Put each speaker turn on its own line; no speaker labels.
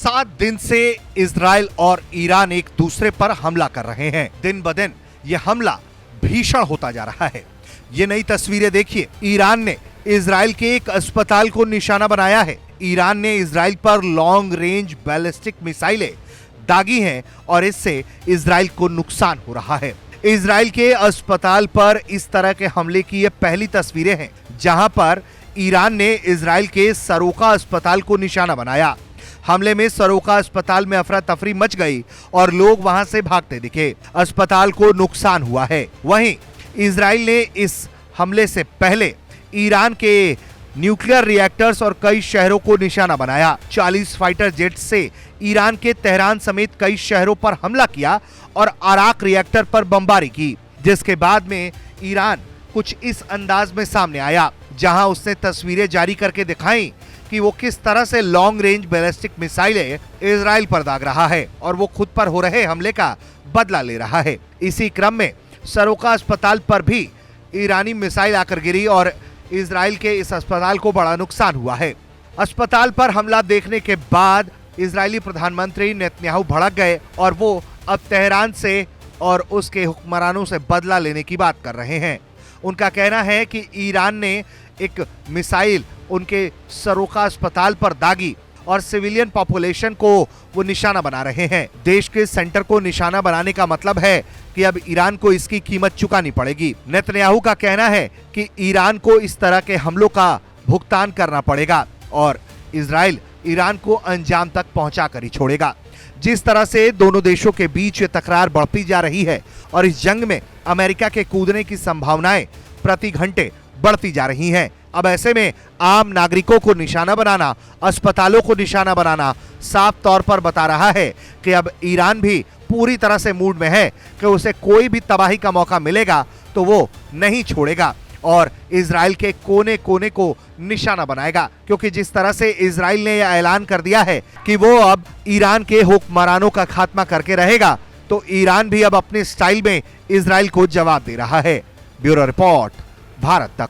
7 दिन से इजराइल और ईरान एक दूसरे पर हमला कर रहे हैं। दिन ब दिन यह हमला भीषण होता जा रहा है। ये नई तस्वीरें देखिए। ईरान ने इजराइल के एक अस्पताल को निशाना बनाया है। ईरान ने इजराइल पर लॉन्ग रेंज बैलिस्टिक मिसाइलें दागी हैं और इससे इजराइल को नुकसान हो रहा है। इजराइल के अस्पताल पर इस तरह के हमले की ये पहली तस्वीरें हैं, जहां पर ईरान ने इजराइल के सरोका अस्पताल को निशाना बनाया। हमले में सरोका अस्पताल में अफरा तफरी मच गई और लोग वहां से भागते दिखे। अस्पताल को नुकसान हुआ है। वहीं इजराइल ने इस हमले से पहले ईरान के न्यूक्लियर रिएक्टर्स और कई शहरों को निशाना बनाया। 40 फाइटर जेट से ईरान के तेहरान समेत कई शहरों पर हमला किया और अराक रिएक्टर पर बमबारी की, जिसके बाद में ईरान कुछ इस अंदाज में सामने आया, जहां उसने तस्वीरें जारी करके दिखाई कि वो किस तरह से लॉन्ग रेंज बैलिस्टिक मिसाइलें इजराइल पर दाग रहा है और वो खुद पर हो रहे हमले का बदला ले रहा है। इसी क्रम में सरोका अस्पताल पर भी ईरानी मिसाइल आकर गिरी और इजराइल के इस अस्पताल को बड़ा नुकसान हुआ है। अस्पताल पर हमला देखने के बाद इजरायली प्रधानमंत्री नेतन्याहू भड़क गए और वो अब तेहरान से और उसके हुक्मरानों से बदला लेने की बात कर रहे हैं। उनका कहना है कि ईरान ने एक मिसाइल उनके सरोका अस्पताल पर दागी और सिविलियन पॉपुलेशन को वो निशाना बना रहे हैं। देश के सेंटर को निशाना बनाने का मतलब है कि अब ईरान को इसकी कीमत चुकानी पड़ेगी। नेतन्याहू का कहना है कि ईरान को इस तरह के हमलों का भुगतान करना पड़ेगा और इजराइल ईरान को अंजाम तक पहुंचा कर ही छोड़ेगा। जिस तरह से दोनों देशों के बीच ये तकरार बढ़ती जा रही है और इस जंग में अमेरिका के कूदने की संभावनाएं प्रति घंटे बढ़ती जा रही हैं। अब ऐसे में आम नागरिकों को निशाना बनाना, अस्पतालों को निशाना बनाना साफ तौर पर बता रहा है कि अब ईरान भी पूरी तरह से मूड में है कि उसे कोई भी तबाही का मौका मिलेगा तो वो नहीं छोड़ेगा और इजराइल के कोने कोने को निशाना बनाएगा, क्योंकि जिस तरह से इजराइल ने यह ऐलान कर दिया है कि वो अब ईरान के हुक्मरानों का खात्मा करके रहेगा, तो ईरान भी अब अपने स्टाइल में इजराइल को जवाब दे रहा है। ब्यूरो रिपोर्ट, भारत तक।